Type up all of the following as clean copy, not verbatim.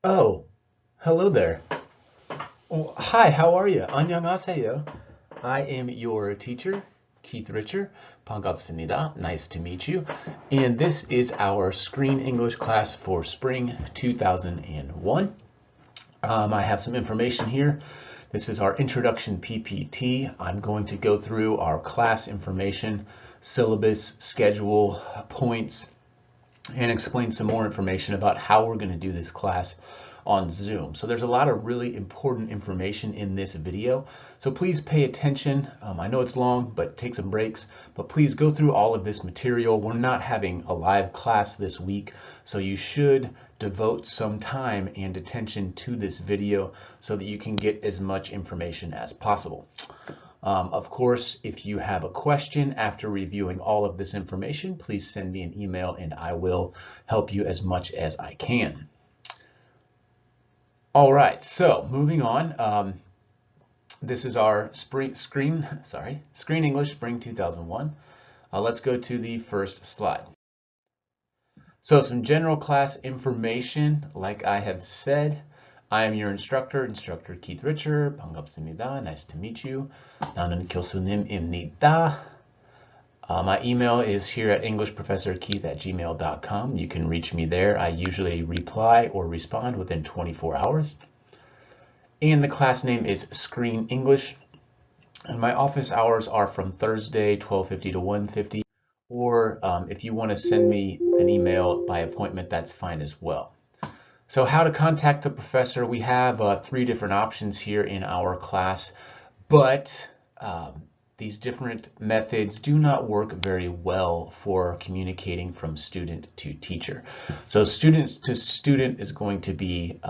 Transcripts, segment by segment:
Oh, hello there. Oh, hi, how are you? 안녕하세요. I am your teacher, Keith Richer. 반갑습니다. Nice to meet you. And this is our Screen English class for spring 2001. I have some information here. This is our introduction PPT. I'm going to go through our class information, syllabus, schedule, points, and explain some more information about how we're going to do this class on Zoom. So there's a lot of really important information in this video. So please pay attention. I know it's long, but take some breaks. But please go through all of this material. We're not having a live class this week, so you should devote some time and attention to this video so that you can get as much information as possible. Of course, if you have a question after reviewing all of this information, please send me an email and I will help you as much as I can. All right, so moving on. This is our Screen English Spring 2001. Let's go to the first slide. So some general class information, like I have said. I am your instructor, Instructor Keith Richer. 반갑습니다. Nice to meet you. 나는 교수님입니다. My email is here at englishprofessorkeith@gmail.com. You can reach me there. I usually reply or respond within 24 hours. And the class name is Screen English. And my office hours are from Thursday, 12:50 to 1:50. Or if you want to send me an email by appointment, that's fine as well. So how to contact the professor, we have 3 different options here in our class, but these different methods do not work very well for communicating from student to teacher. So student to student is going to be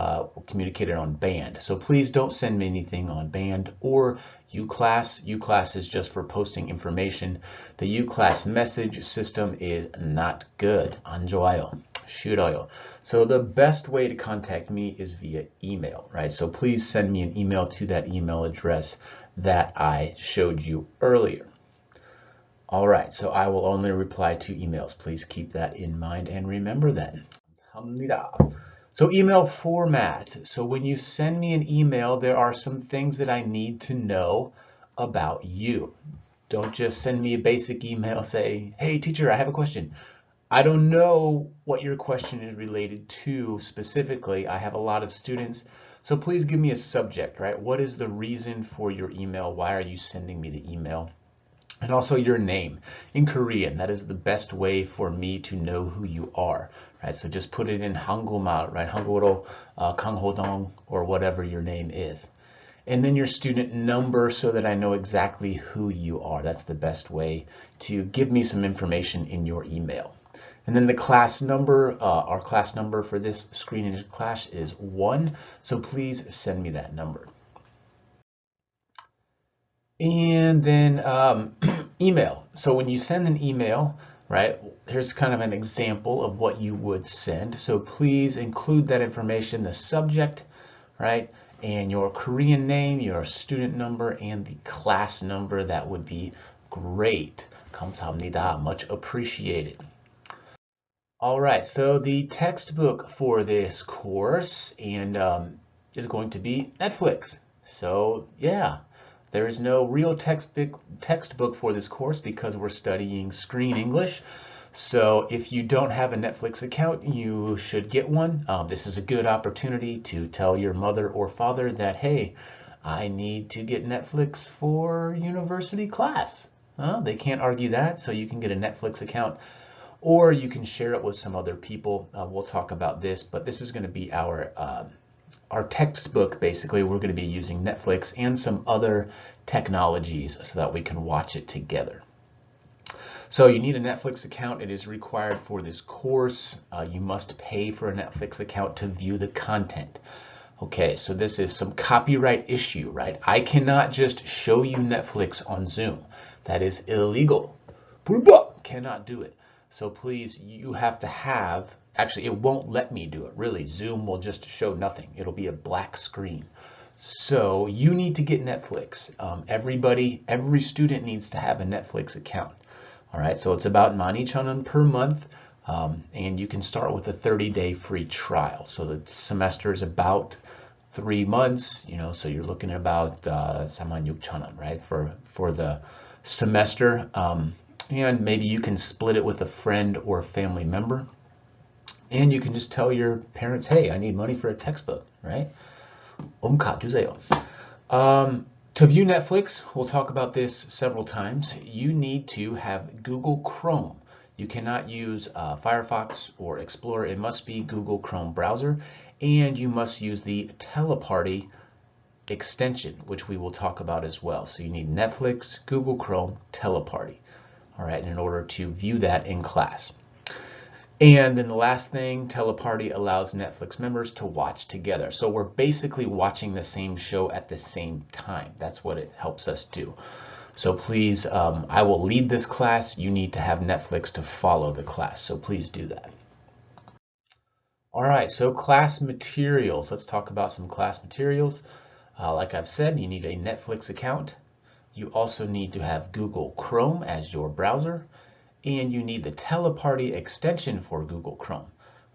communicated on band. So please don't send me anything on band or UClass. UClass is just for posting information. The UClass message system is not good. 안 좋아요. 싫어요. So the best way to contact me is via email, right? So please send me an email to that email address that I showed you earlier. All right, so I will only reply to emails. Please keep that in mind and remember that. So email format. So when you send me an email, there are some things that I need to know about you. Don't just send me a basic email, say, hey teacher, I have a question. I don't know what your question is related to specifically. I have a lot of students, so please give me a subject, right? What is the reason for your email? Why are you sending me the email? And also your name in Korean. That is the best way for me to know who you are, right? So just put it in Hangulmal, right? Hangulro, Kang Hodong, or whatever your name is. And then your student number so that I know exactly who you are. That's the best way to give me some information in your email. And then the class number, our class number for this Screen English class is 1. So please send me that number. And then email. So when you send an email, right, here's kind of an example of what you would send. So please include that information, the subject, right, and your Korean name, your student number, and the class number. That would be great. 감사합니다. Much appreciated. All right, so the textbook for this course is going to be Netflix. So yeah, there is no real textbook for this course because we're studying Screen English. So if you don't have a Netflix account, you should get one. This is a good opportunity to tell your mother or father that, hey, I need to get Netflix for university class. They can't argue that, so you can get a Netflix account. Or you can share it with some other people. We'll talk about this, but this is going to be our textbook. Basically, we're going to be using Netflix and some other technologies so that we can watch it together. So you need a Netflix account. It is required for this course. You must pay for a Netflix account to view the content. Okay, so this is some copyright issue, right? I cannot just show you Netflix on Zoom. That is illegal. Cannot do it. So please, you have to have, actually it won't let me do it, really. Zoom will just show nothing. It'll be a black screen. So you need to get Netflix. Every student needs to have a Netflix account. All right, so it's about 12,000원 per month. And you can start with a 30-day free trial. So the semester is about 3 months, so you're looking at about 46,000원, right, for the semester. And maybe you can split it with a friend or a family member. And you can just tell your parents, hey, I need money for a textbook, right? 엄카 주세요. To view Netflix, we'll talk about this several times. You need to have Google Chrome. You cannot use Firefox or Explorer. It must be Google Chrome browser. And you must use the Teleparty extension, which we will talk about as well. So you need Netflix, Google Chrome, Teleparty, all right, in order to view that in class. And then the last thing, Teleparty allows Netflix members to watch together. So we're basically watching the same show at the same time. That's what it helps us do. So please, I will lead this class. You need to have Netflix to follow the class. So please do that. All right, so class materials. Let's talk about some class materials. Like I've said, you need a Netflix account. You also need to have Google Chrome as your browser. And you need the Teleparty extension for Google Chrome,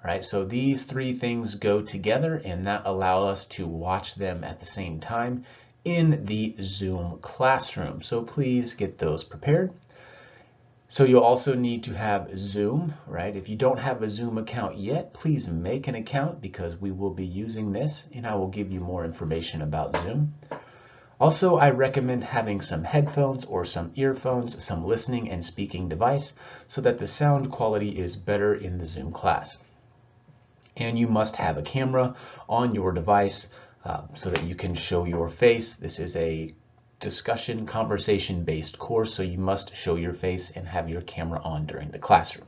right? So these three things go together, and that allows us to watch them at the same time in the Zoom classroom. So please get those prepared. So you'll also need to have Zoom, right? If you don't have a Zoom account yet, please make an account because we will be using this, and I will give you more information about Zoom. Also, I recommend having some headphones or some earphones, some listening and speaking device, so that the sound quality is better in the Zoom class. And you must have a camera on your device so that you can show your face. This is a discussion, conversation-based course, so you must show your face and have your camera on during the classroom.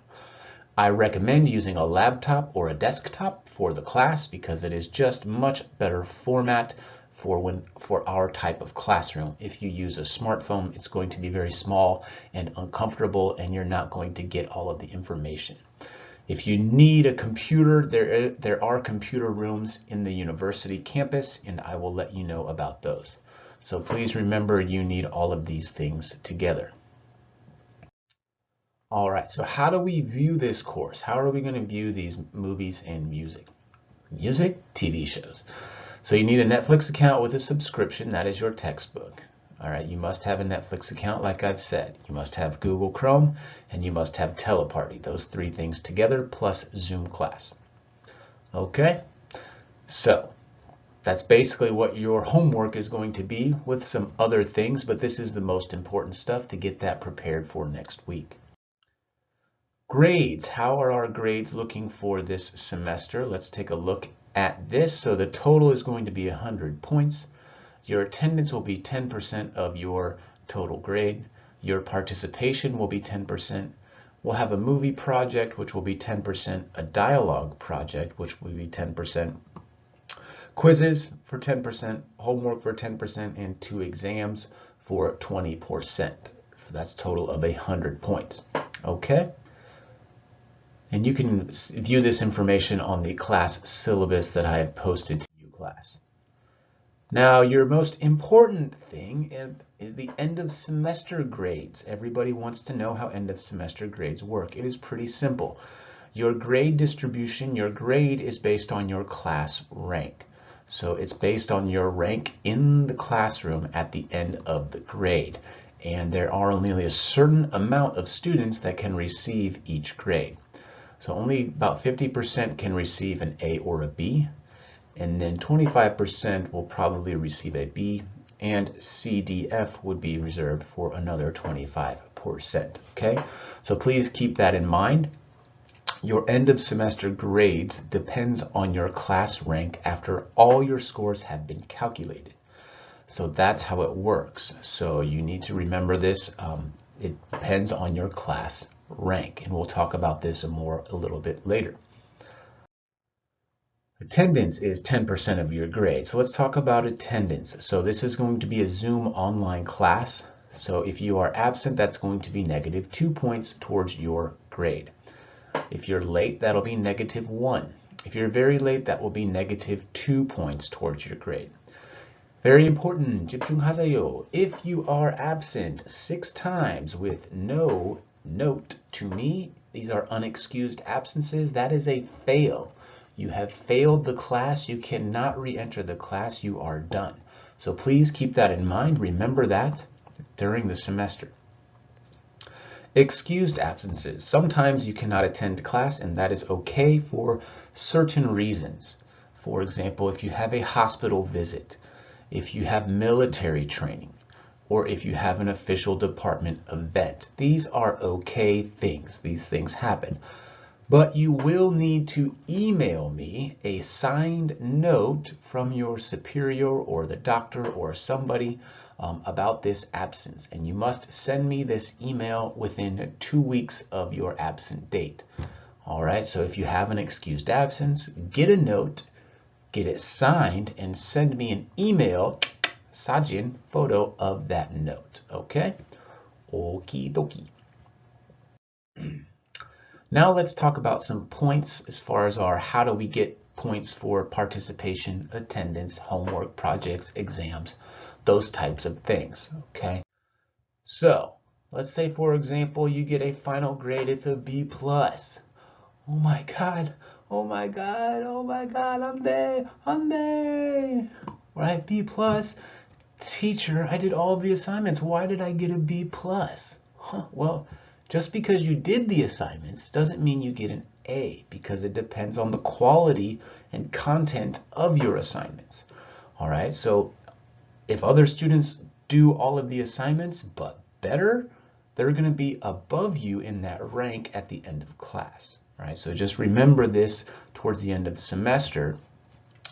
I recommend using a laptop or a desktop for the class because it is just much better format for our type of classroom. If you use a smartphone, it's going to be very small and uncomfortable, and you're not going to get all of the information. If you need a computer, there are computer rooms in the university campus, and I will let you know about those. So please remember, you need all of these things together. All right, so how do we view this course? How are we going to view these movies and music? Music, TV shows. So you need a Netflix account with a subscription. That is your textbook. All right, you must have a Netflix account, like I've said. You must have Google Chrome, and you must have Teleparty. Those three things together, plus Zoom class. Okay, so that's basically what your homework is going to be, with some other things, but this is the most important stuff to get that prepared for next week. Grades. How are our grades looking for this semester? Let's take a look at this. So the total is going to be 100 points. Your attendance will be 10% of your total grade. Your participation will be 10%. We'll have a movie project, which will be 10%, a dialogue project, which will be 10%, quizzes for 10%, homework for 10%, and 2 exams for 20%. That's a total of 100 points. Okay? And you can view this information on the class syllabus that I have posted to UClass. Now, your most important thing is the end of semester grades. Everybody wants to know how end of semester grades work. It is pretty simple. Your grade distribution, your grade is based on your class rank. So it's based on your rank in the classroom at the end of the grade. And there are only a certain amount of students that can receive each grade. So only about 50% can receive an A or a B, and then 25% will probably receive a B, and C, D, F would be reserved for another 25%, okay? So please keep that in mind. Your end of semester grades depends on your class rank after all your scores have been calculated. So that's how it works. So you need to remember this. It depends on your class rank, and we'll talk about this a little bit later. Attendance is 10% of your grade. So let's talk about attendance. So this is going to be a Zoom online class. So if you are absent, that's going to be -2 points towards your grade. If you're late, that'll be -1. If you're very late, that will be -2 points towards your grade. Very important, 집중하세요. If you are absent 6 times with no note to me, These are unexcused absences. That is a fail. You have failed the class. You cannot re-enter the class. You are done. So please keep that in mind. Remember that during the semester. Excused absences. Sometimes you cannot attend class, and that is okay for certain reasons. For example, if you have a hospital visit, if you have military training, or if you have an official department event. These are okay things. These things happen. But you will need to email me a signed note from your superior or the doctor or somebody about this absence. And you must send me this email within 2 weeks of your absent date. All right, so if you have an excused absence, get a note, get it signed, and send me an email, Sajin, photo of that note. Okay? Okie dokie. Now let's talk about some points as far as our how do we get points for participation, attendance, homework, projects, exams, those types of things. Okay? So let's say, for example, you get a final grade, it's a B+. Oh my God, oh my God, oh my God, I'm there. Right, B+. Teacher, I did all the assignments. Why did I get a B+? Well, just because you did the assignments doesn't mean you get an A, because it depends on the quality and content of your assignments. All right, so if other students do all of the assignments but better, they're going to be above you in that rank at the end of class. All right, so just remember this towards the end of the semester.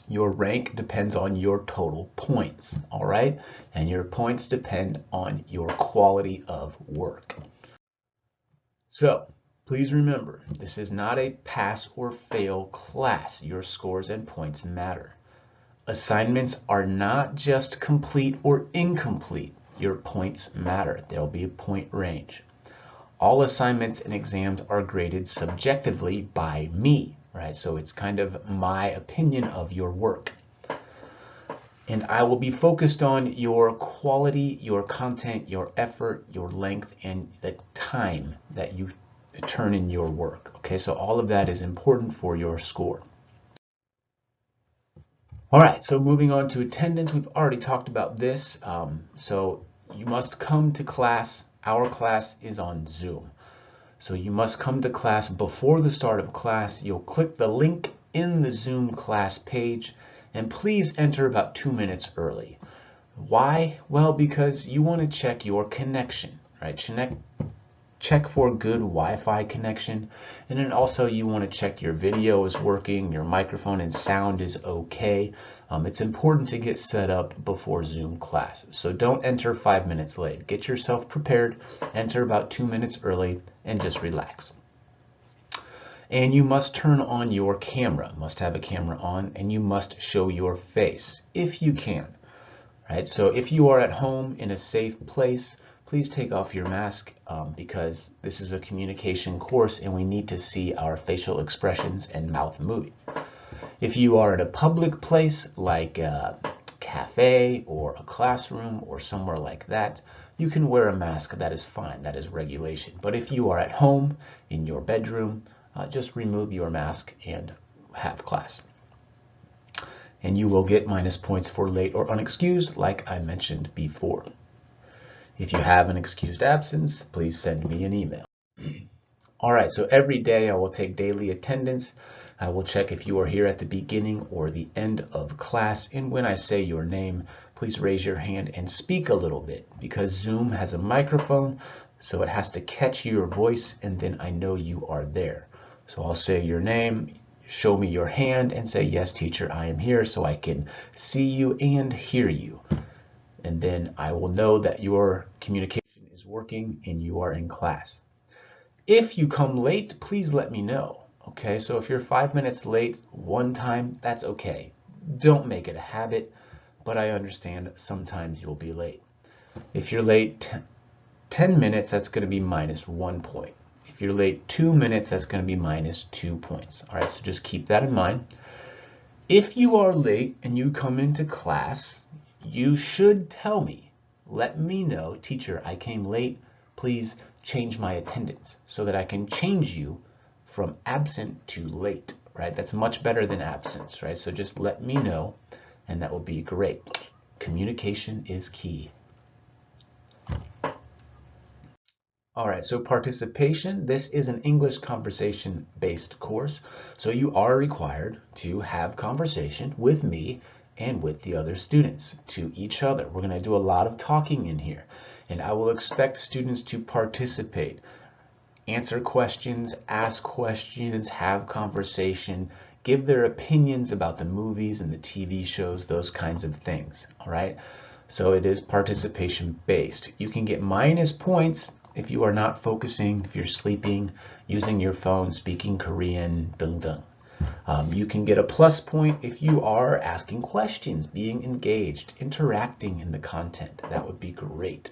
Your rank depends on your total points, all right? And your points depend on your quality of work. So please remember, this is not a pass or fail class. Your scores and points matter. Assignments are not just complete or incomplete. Your points matter. There'll be a point range. All assignments and exams are graded subjectively by me, right? So it's kind of my opinion of your work. And I will be focused on your quality, your content, your effort, your length, and the time that you turn in your work. Okay, so all of that is important for your score. All right, so moving on to attendance, we've already talked about this. So you must come to class. Our class is on Zoom. So you must come to class before the start of class. You'll click the link in the Zoom class page, and please enter about 2 minutes early. Why? Well, because you want to check your connection, right? Check for good Wi-Fi connection, and then also you want to check your video is working, your microphone and sound is okay. It's important to get set up before Zoom class, so don't enter 5 minutes late. Get yourself prepared, enter about 2 minutes early, and just relax. And you must turn on your camera, must have a camera on, and you must show your face if you can. Right? So if you are at home in a safe place, please take off your mask because this is a communication course and we need to see our facial expressions and mouth moving. If you are at a public place like a cafe or a classroom or somewhere like that, you can wear a mask. That is fine. That is regulation. But if you are at home in your bedroom, just remove your mask and have class. And you will get minus points for late or unexcused, like I mentioned before. If you have an excused absence, please send me an email. All right, so every day I will take daily attendance. I will check if you are here at the beginning or the end of class. And when I say your name, please raise your hand and speak a little bit, because Zoom has a microphone, so it has to catch your voice, and then I know you are there. So I'll say your name, show me your hand, and say, yes, teacher, I am here, so I can see you and hear you. And then I will know that your communication is working and you are in class. If you come late, please let me know. Okay, so if you're 5 minutes late one time, that's okay. Don't make it a habit, but I understand sometimes you'll be late. If you're late 10 minutes, that's going to be minus 1 point. If you're late 2 minutes, that's going to be minus 2 points. All right, so just keep that in mind. If you are late and you come into class, you should tell me. Let me know, teacher, I came late. Please change my attendance so that I can change you from absent to late, right? That's much better than absence, right? So just let me know, and that will be great. Communication is key. All right, so participation, this is an English conversation-based course, so you are required to have conversation with me and with the other students, to each other. We're gonna do a lot of talking in here, and I will expect students to participate, answer questions, ask questions, have conversation, give their opinions about the movies and the TV shows, those kinds of things, all right? So it is participation based. You can get minus points if you are not focusing, if you're sleeping, using your phone, speaking Korean, 등등. You can get a plus point if you are asking questions, being engaged, interacting in the content. That would be great.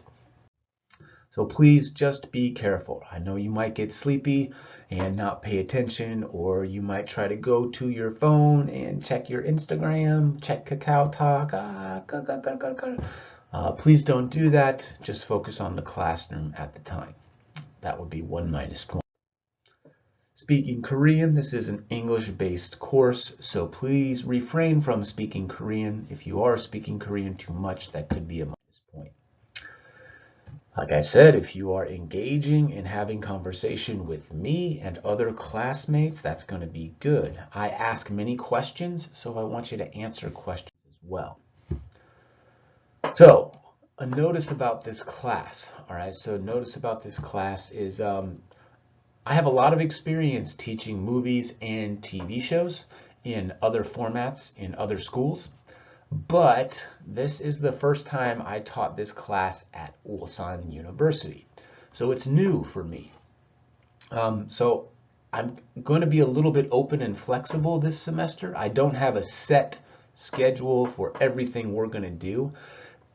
So please just be careful. I know you might get sleepy and not pay attention, or you might try to go to your phone and check your Instagram, check Kakao Talk. Please don't do that. Just focus on the classroom at the time. That would be 1 minus point. Speaking Korean, this is an English-based course, so please refrain from speaking Korean. If you are speaking Korean too much, that could be a minus point. Like I said, if you are engaging and having conversation with me and other classmates, that's going to be good. I ask many questions, so I want you to answer questions as well. So, a notice about this class, all right? So notice about this class is I have a lot of experience teaching movies and TV shows in other formats in other schools. But this is the first time I taught this class at Ulsan University. So it's new for me. So I'm going to be a little bit open and flexible this semester. I don't have a set schedule for everything we're going to do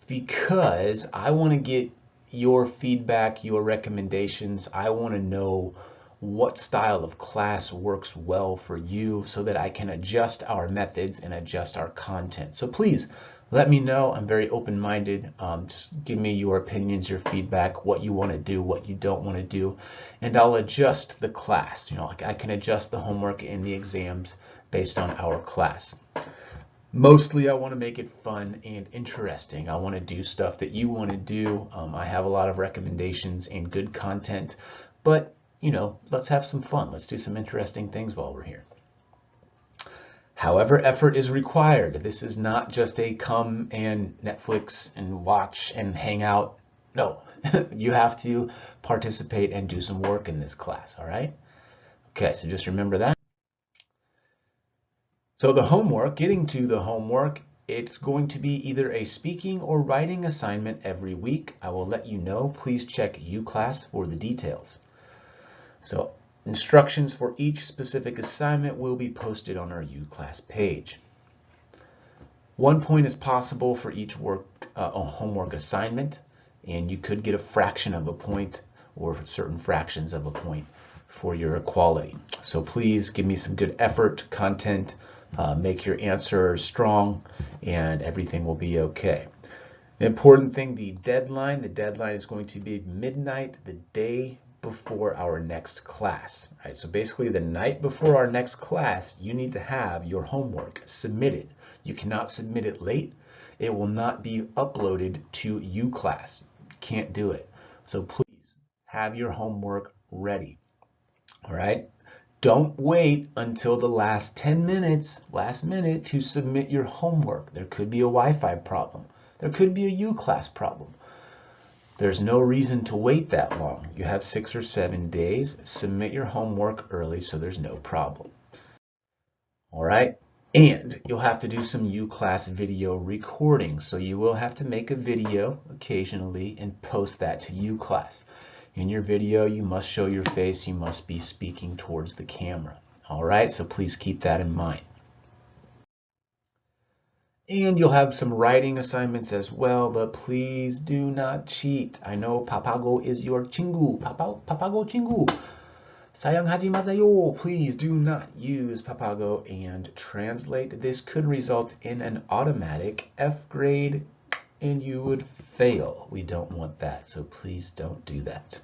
because I want to get your feedback, your recommendations. I want to know what style of class works well for you so that I can adjust our methods and adjust our content. So please let me know. I'm very open-minded. Just give me your opinions, your feedback, what you want to do, what you don't want to do, and I'll adjust the class. You know, I can adjust the homework and the exams based on our class. Mostly I want to make it fun and interesting. I want to do stuff that you want to do. I have a lot of recommendations and good content, but you know, let's have some fun. Let's do some interesting things while we're here. However, effort is required. This is not just a come and Netflix and watch and hang out. No, you have to participate and do some work in this class, all right? Okay, so just remember that. So the homework, getting to the homework, it's going to be either a speaking or writing assignment every week. I will let you know. Please check UClass for the details. So instructions for each specific assignment will be posted on our UClass page. 1 point is possible for each homework assignment, and you could get a fraction of a point or certain fractions of a point for your equality. So please give me some good effort, content, make your answer strong, and everything will be okay. The important thing, the deadline is going to be midnight the day before our next class. Right? So basically the night before our next class, you need to have your homework submitted. You cannot submit it late. It will not be uploaded to UClass. You can't do it. So please have your homework ready. All right? Don't wait until the last 10 minutes, last minute to submit your homework. There could be a Wi-Fi problem. There could be a UClass problem. There's no reason to wait that long. You have 6 or 7 days. Submit your homework early so there's no problem. All right? And you'll have to do some UClass video recording. So you will have to make a video occasionally and post that to UClass. In your video, you must show your face. You must be speaking towards the camera. All right? So please keep that in mind. And you'll have some writing assignments as well, but please do not cheat. I know Papago is your 친구. Papago 친구. 사용하지 마세요. Please do not use Papago and translate. This could result in an automatic F grade and you would fail. We don't want that, so please don't do that.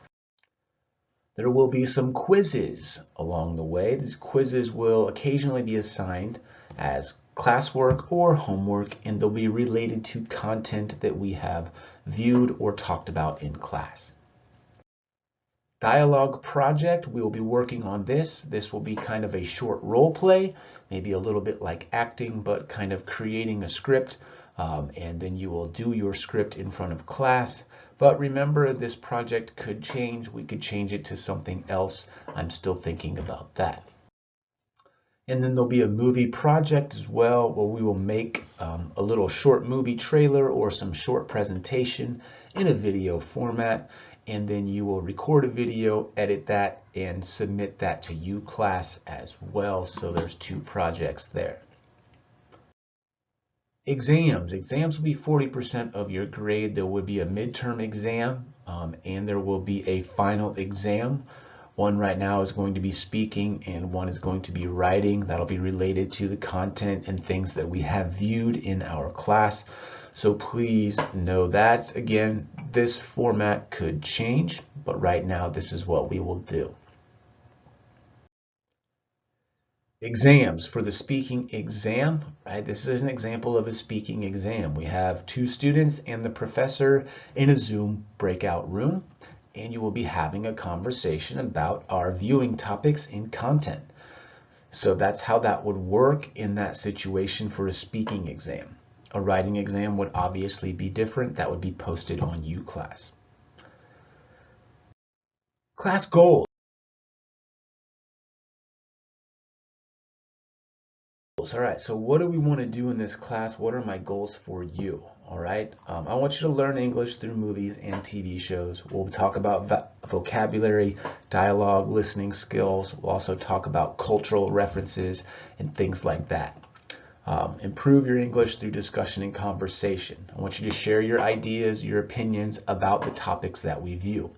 There will be some quizzes along the way. These quizzes will occasionally be assigned as classwork or homework, and they'll be related to content that we have viewed or talked about in class. Dialogue project, we will be working on this. This will be kind of a short role play, maybe a little bit like acting, but kind of creating a script, and then you will do your script in front of class. But remember, this project could change. We could change it to something else. I'm still thinking about that. And then there'll be a movie project as well, where we will make a little short movie trailer or some short presentation in a video format. And then you will record a video, edit that, and submit that to UClass as well. So there's 2 projects there. Exams will be 40% of your grade. There will be a midterm exam, and there will be a final exam. One right now is going to be speaking, and one is going to be writing. That'll be related to the content and things that we have viewed in our class. So please know that. Again, this format could change, but right now this is what we will do. Exams. For the speaking exam, right? This is an example of a speaking exam. We have 2 students and the professor in a Zoom breakout room, and you will be having a conversation about our viewing topics and content. So that's how that would work in that situation for a speaking exam. A writing exam would obviously be different. That would be posted on UClass. Class goals. All right, so what do we want to do in this class? What are my goals for you? All right, I want you to learn English through movies and TV shows. We'll talk about vocabulary, dialogue, listening skills. We'll also talk about cultural references and things like that. Improve your English through discussion and conversation. I want you to share your ideas, your opinions about the topics that we view.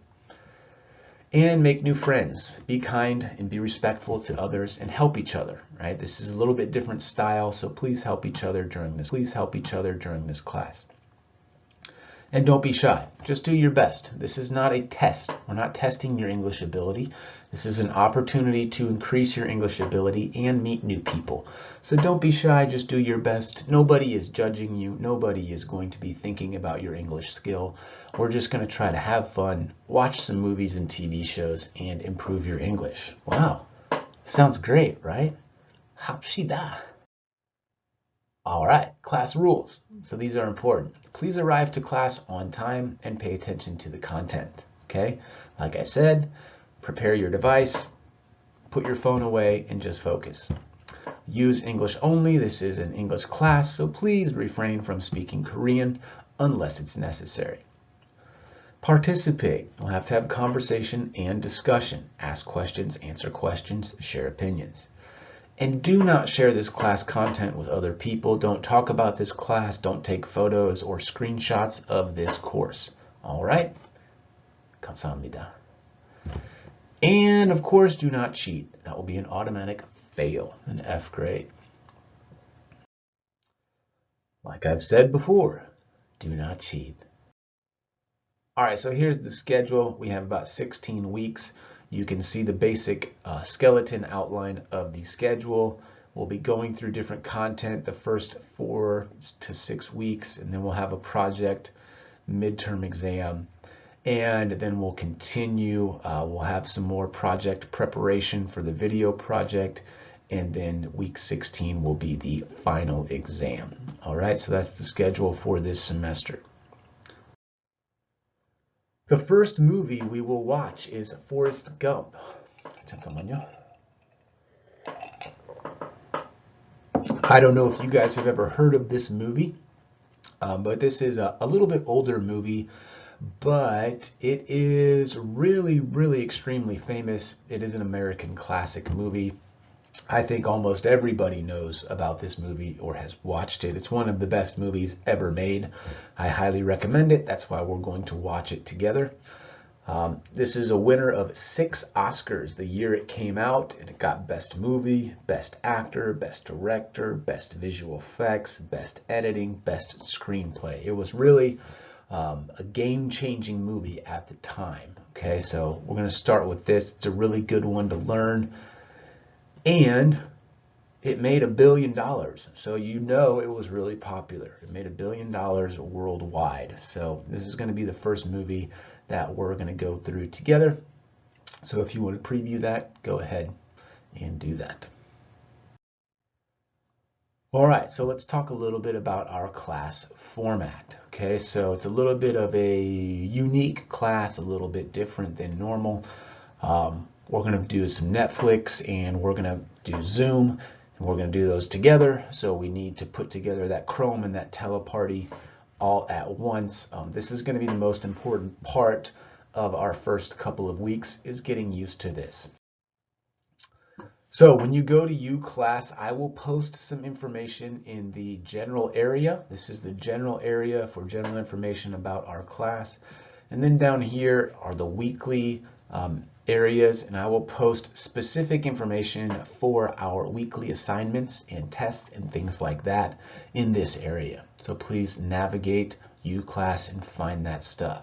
And make new friends. Be kind and be respectful to others and help each other, right? This is a little bit different style, so please help each other during this. Please help each other during this class. And don't be shy. Just do your best. This is not a test. We're not testing your English ability. This is an opportunity to increase your English ability and meet new people. So don't be shy. Just do your best. Nobody is judging you. Nobody is going to be thinking about your English skill. We're just going to try to have fun, watch some movies and TV shows, and improve your English. Wow. Sounds great, right? 합시다. All right, class rules. So these are important. Please arrive to class on time and pay attention to the content, okay? Like I said, prepare your device, put your phone away, and just focus. Use English only. This is an English class, so please refrain from speaking Korean unless it's necessary. Participate. You'll have to have conversation and discussion. Ask questions, answer questions, share opinions. And do not share this class content with other people. Don't talk about this class. Don't take photos or screenshots of this course. All right? 감사합니다. And of course, do not cheat. That will be an automatic fail, an F grade. Like I've said before, do not cheat. All right, so here's the schedule. We have about 16 weeks. You can see the basic skeleton outline of the schedule. We'll be going through different content the first 4 to 6 weeks, and then we'll have a project, midterm exam, and then we'll continue. We'll have some more project preparation for the video project, and then week 16 will be the final exam. All right, so that's the schedule for this semester. The first movie we will watch is Forrest Gump. 잠깐만요. I don't know if you guys have ever heard of this movie, but this is a little bit older movie, but it is really, really extremely famous. It is an American classic movie. I think almost everybody knows about this movie or has watched it. It's one of the best movies ever made. I highly recommend it. That's why we're going to watch it together. This is a winner of 6 Oscars the year it came out, and it got Best Movie, Best Actor, Best Director, Best Visual Effects, Best Editing, Best Screenplay. It was really a game-changing movie at the time. Okay, so we're going to start with this. It's a really good one to learn, and it made $1 billion. So you know it was really popular. It made $1 billion worldwide. So this is going to be the first movie that we're going to go through together. So if you want to preview that, go ahead and do that. All right, so let's talk a little bit about our class format. Okay, so it's a little bit of a unique class, a little bit different than normal. We're going to do some Netflix and we're going to do Zoom, and we're going to do those together. So we need to put together that Chrome and that Teleparty all at once. This is going to be the most important part of our first couple of weeks, is getting used to this. So when you go to UClass, I will post some information in the general area. This is the general area for general information about our class. And then down here are the weekly areas, and I will post specific information for our weekly assignments and tests and things like that in this area. So please navigate UClass and find that stuff.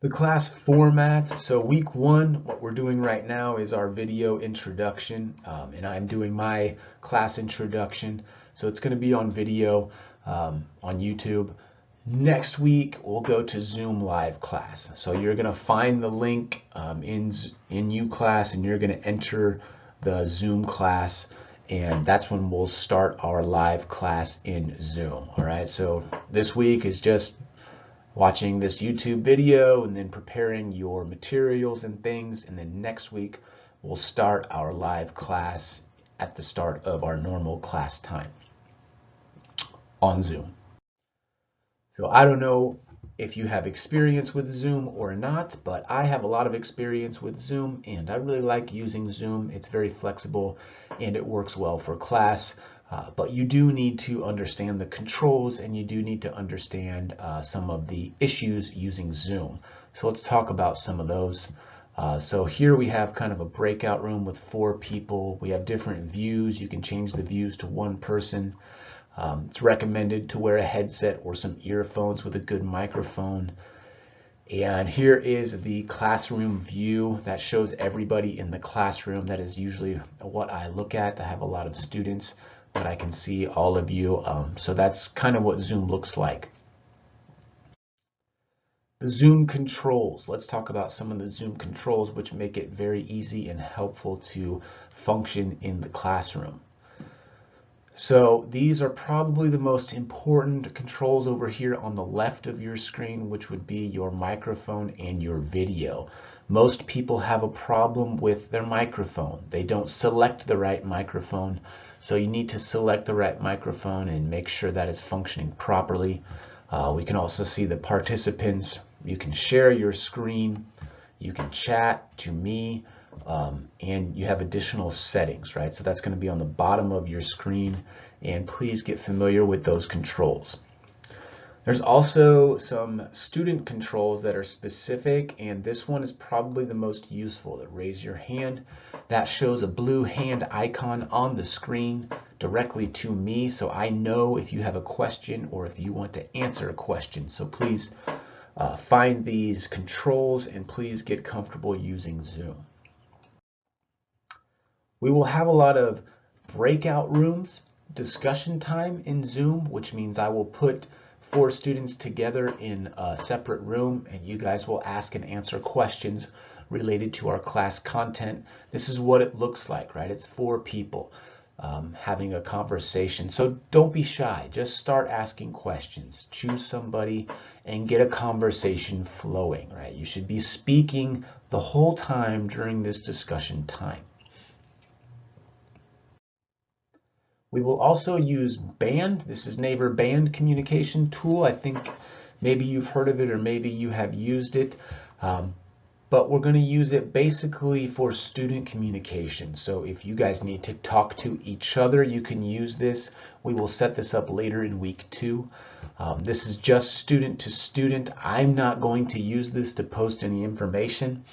The class format, so week 1, what we're doing right now is our video introduction, and I'm doing my class introduction, so it's going to be on video on YouTube. Next week we'll go to Zoom live class, so you're going to find the link in UClass, and you're going to enter the Zoom class, and that's when we'll start our live class in Zoom. All right, so this week is just watching this YouTube video and then preparing your materials and things, and then next week we'll start our live class at the start of our normal class time on Zoom. So I don't know if you have experience with Zoom or not, but I have a lot of experience with Zoom, and I really like using Zoom. It's very flexible and it works well for class. But you do need to understand the controls, and you do need to understand some of the issues using Zoom. So let's talk about some of those. So here we have kind of a breakout room with 4 people. We have different views. You can change the views to one person. It's recommended to wear a headset or some earphones with a good microphone. And here is the classroom view that shows everybody in the classroom. That is usually what I look at. I have a lot of students, but I can see all of you. So that's kind of what Zoom looks like. The Zoom controls. Let's talk about some of the Zoom controls, which make it very easy and helpful to function in the classroom. So these are probably the most important controls over here on the left of your screen, which would be your microphone and your video. Most people have a problem with their microphone. They don't select the right microphone. So you need to select the right microphone and make sure that it's functioning properly. We can also see the participants. You can share your screen. You can chat to me. And you have additional settings, right? So that's going to be on the bottom of your screen, and please get familiar with those controls. There's also some student controls that are specific, and this one is probably the most useful. The raise your hand, that shows a blue hand icon on the screen directly to me, so I know if you have a question or if you want to answer a question. So please find these controls, and please get comfortable using Zoom. We will have a lot of breakout rooms, discussion time in Zoom, which means I will put 4 students together in a separate room, and you guys will ask and answer questions related to our class content. This is what it looks like, right? It's 4 people having a conversation. So don't be shy. Just start asking questions. Choose somebody and get a conversation flowing, right? You should be speaking the whole time during this discussion time. We will also use Band. This is Naver Band communication tool. I think maybe you've heard of it or maybe you have used it. But we're going to use it basically for student communication. So if you guys need to talk to each other, you can use this. We will set this up later in week 2. This is just student to student. I'm not going to use this to post any information.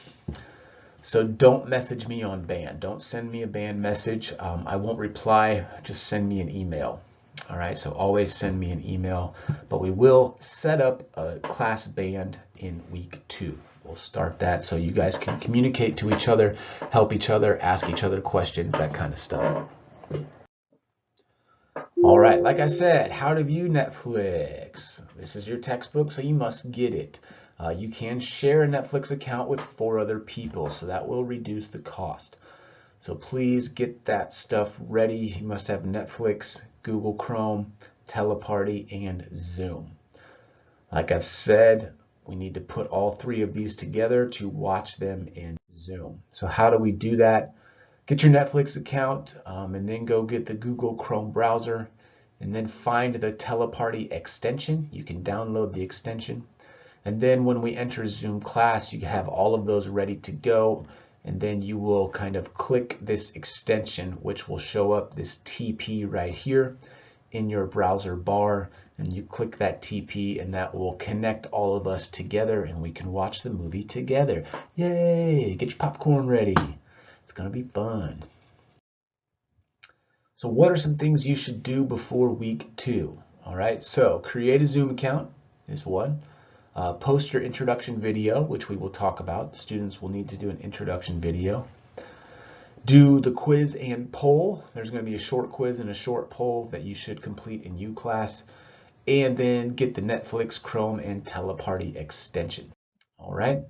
So don't message me on Band. Don't send me a Band message. I won't reply. Just send me an email. All right, so always send me an email, but we will set up a class band in week 2. We'll start that so you guys can communicate to each other, help each other, ask each other questions, that kind of stuff. All right, like I said, how to view Netflix. This is your textbook, so you must get it. You can share a Netflix account with 4 other people, so that will reduce the cost. So please get that stuff ready. You must have Netflix, Google Chrome, Teleparty, and Zoom. Like I've said, we need to put all 3 of these together to watch them in Zoom. So how do we do that? Get your Netflix account and then go get the Google Chrome browser and then find the Teleparty extension. You can download the extension. And then when we enter Zoom class, you have all of those ready to go. And then you will kind of click this extension, which will show up this TP right here in your browser bar. And you click that TP and that will connect all of us together and we can watch the movie together. Yay! Get your popcorn ready. It's going to be fun. So what are some things you should do before week 2? All right, so create a Zoom account is one. Post your introduction video, which we will talk about. Students will need to do an introduction video. Do the quiz and poll. There's going to be a short quiz and a short poll that you should complete in UClass. And then get the Netflix, Chrome, and Teleparty extension. All right.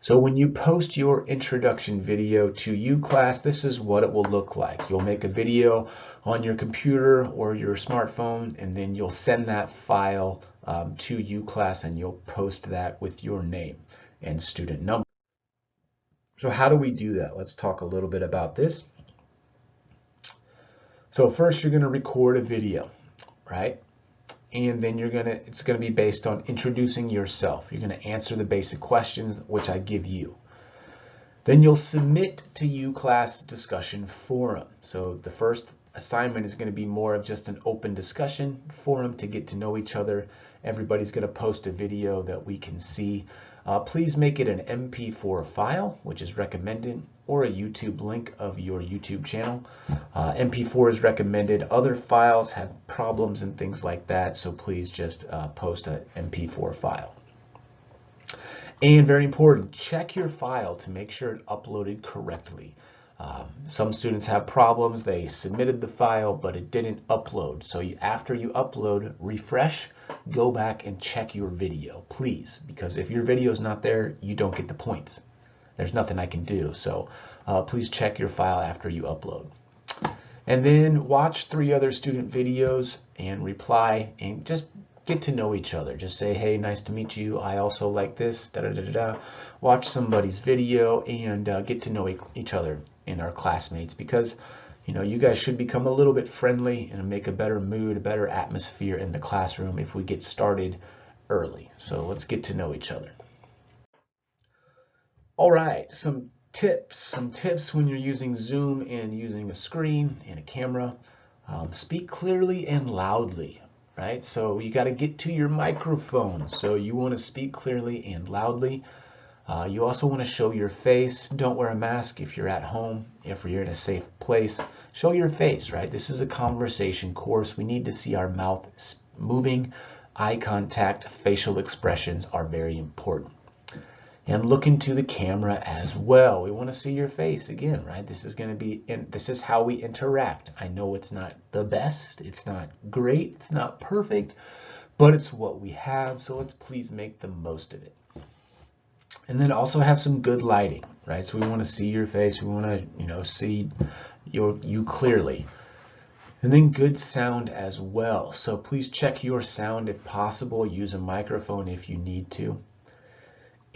So when you post your introduction video to UClass, this is what it will look like. You'll make a video on your computer or your smartphone, and then you'll send that file to UClass and you'll post that with your name and student number. So how do we do that? Let's talk a little bit about this. So first you're going to record a video, right? And then it's going to be based on introducing yourself. You're going to answer the basic questions which I give you. Then you'll submit to UClass discussion forum. So the first assignment is going to be more of just an open discussion forum to get to know each other. Everybody's going to post a video that we can see. Please make it an MP4 file, which is recommended, or a YouTube link of your YouTube channel. MP4 is recommended. Other files have problems and things like that, so please just post an MP4 file. And very important, check your file to make sure it uploaded correctly. Some students have problems. They submitted the file, but it didn't upload. So after you upload, refresh, go back and check your video, please. Because if your video is not there, you don't get the points. There's nothing I can do. So please check your file after you upload. And then watch 3 other student videos and reply and just get to know each other. Just say, hey, nice to meet you. I also like this, da da da da da. Watch somebody's video and get to know each other and our classmates, because you guys should become a little bit friendly and make a better mood, a better atmosphere in the classroom if we get started early. So let's get to know each other. All right, some tips when you're using Zoom and using a screen and a camera. Speak clearly and loudly. Right? So you got to get to your microphone. So you want to speak clearly and loudly. You also want to show your face. Don't wear a mask if you're at home, if you're in a safe place. Show your face, right? This is a conversation course. We need to see our mouth moving. Eye contact, facial expressions are very important. And look into the camera as well. We want to see your face again, right? This is how we interact. I know it's not the best, it's not great, it's not perfect, but it's what we have, so let's please make the most of it. And then also have some good lighting, right? So we want to see your face, we want to, see you clearly. And then good sound as well. So please check your sound if possible. Use a microphone if you need to.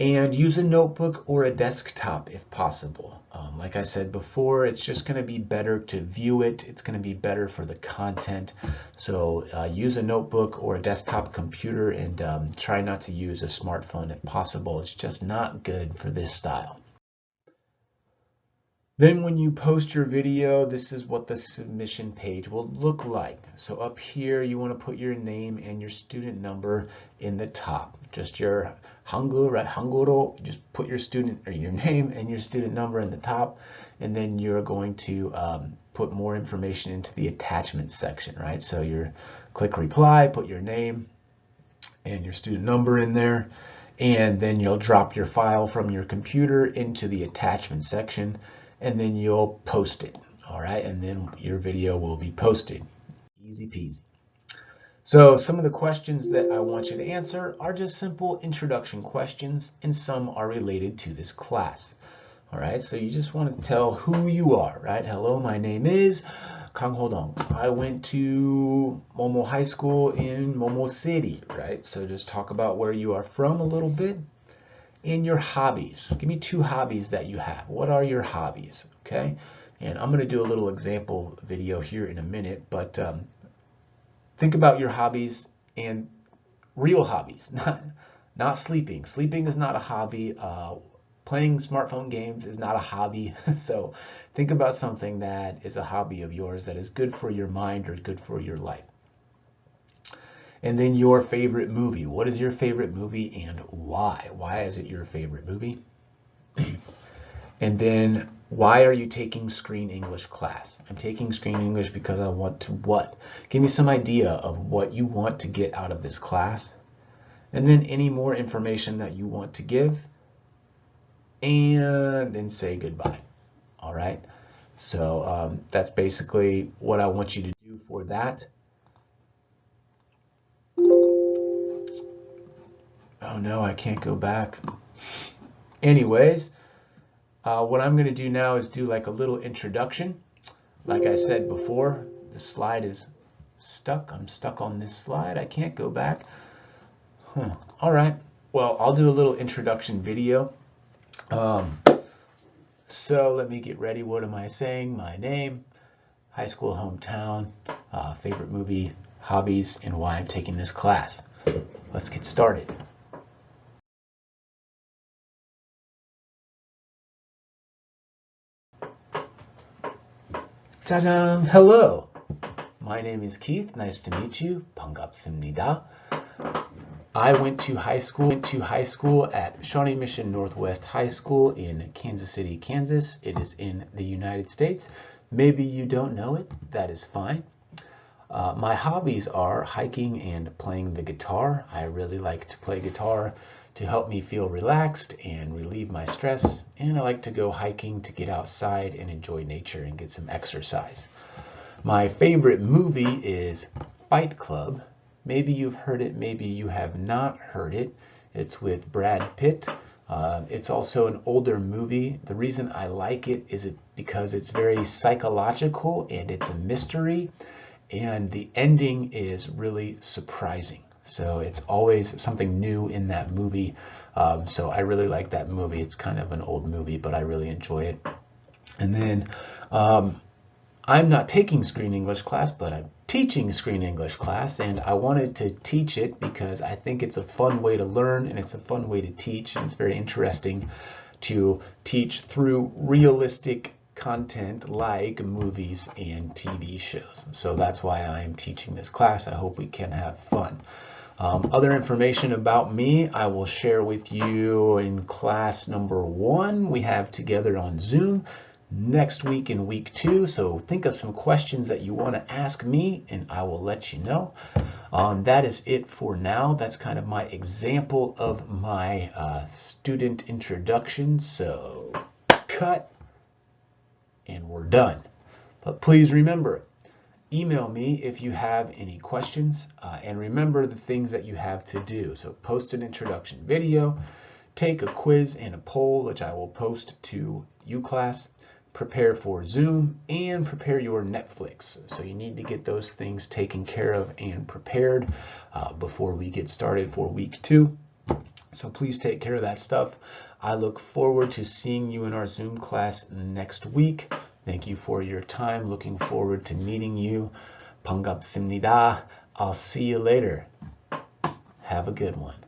And use a notebook or a desktop if possible. Like I said before, it's just going to be better to view it. It's going to be better for the content. So use a notebook or a desktop computer and try not to use a smartphone if possible. It's just not good for this style. Then when you post your video, this is what the submission page will look like. So up here, you want to put your name and your student number in the top. Just your Hangul, right? Hanguro, just put your student or your name and your student number in the top, and then you're going to put more information into the attachments section, right? So you click reply, put your name and your student number in there, and then you'll drop your file from your computer into the attachment section, and then you'll post it, all right? And then your video will be posted. Easy peasy. So some of the questions that I want you to answer are just simple introduction questions, and some are related to this class. All right, so you just want to tell who you are, right? Hello, my name is Kang Ho-dong. I went to Momo High School in Momo City, right? So just talk about where you are from a little bit and your hobbies. Give me 2 hobbies that you have. What are your hobbies, okay? And I'm going to do a little example video here in a minute, but think about your hobbies and real hobbies, not sleeping. Sleeping is not a hobby. Playing smartphone games is not a hobby. So think about something that is a hobby of yours that is good for your mind or good for your life. And then your favorite movie. What is your favorite movie and why? Why is it your favorite movie? And then why are you taking Screen English class? I'm taking Screen English because I want to what? Give me some idea of what you want to get out of this class. And then any more information that you want to give. And then say goodbye. All right. So that's basically what I want you to do for that. Oh no, I can't go back. Anyways, what I'm going to do now is do like a little introduction. Like I said before, the slide is stuck. I'm stuck on this slide. I can't go back. All right. Well, I'll do a little introduction video. So let me get ready. What am I saying? My name, high school hometown, favorite movie, hobbies, and why I'm taking this class. Let's get started. Ta-da! Hello! My name is Keith. Nice to meet you. 반갑습니다. I went to high school at Shawnee Mission Northwest High School in Kansas City, Kansas. It is in the United States. Maybe you don't know it. That is fine. My hobbies are hiking and playing the guitar. I really like to play guitar to help me feel relaxed and relieve my stress. And I like to go hiking to get outside and enjoy nature and get some exercise. My favorite movie is Fight Club. Maybe you've heard it, maybe you have not heard it. It's with Brad Pitt. It's also an older movie. The reason I like it is because it's very psychological and it's a mystery, and the ending is really surprising. So it's always something new in that movie. So I really like that movie. It's kind of an old movie, but I really enjoy it. And then I'm not taking Screen English class, but I'm teaching Screen English class, and I wanted to teach it because I think it's a fun way to learn and it's a fun way to teach, and it's very interesting to teach through realistic content like movies and TV shows. So that's why I'm teaching this class. I hope we can have fun. Other information about me I will share with you in class number 1 we have together on Zoom next week in week 2. So think of some questions that you want to ask me and I will let you know. That is it for now. That's kind of my example of my student introduction. So cut and we're done. But please remember, email me if you have any questions, and remember the things that you have to do. So post an introduction video, take a quiz and a poll, which I will post to UClass, prepare for Zoom, and prepare your Netflix. So you need to get those things taken care of and prepared before we get started for week 2. So please take care of that stuff. I look forward to seeing you in our Zoom class next week. Thank you for your time. Looking forward to meeting you. 반갑습니다. I'll see you later. Have a good one.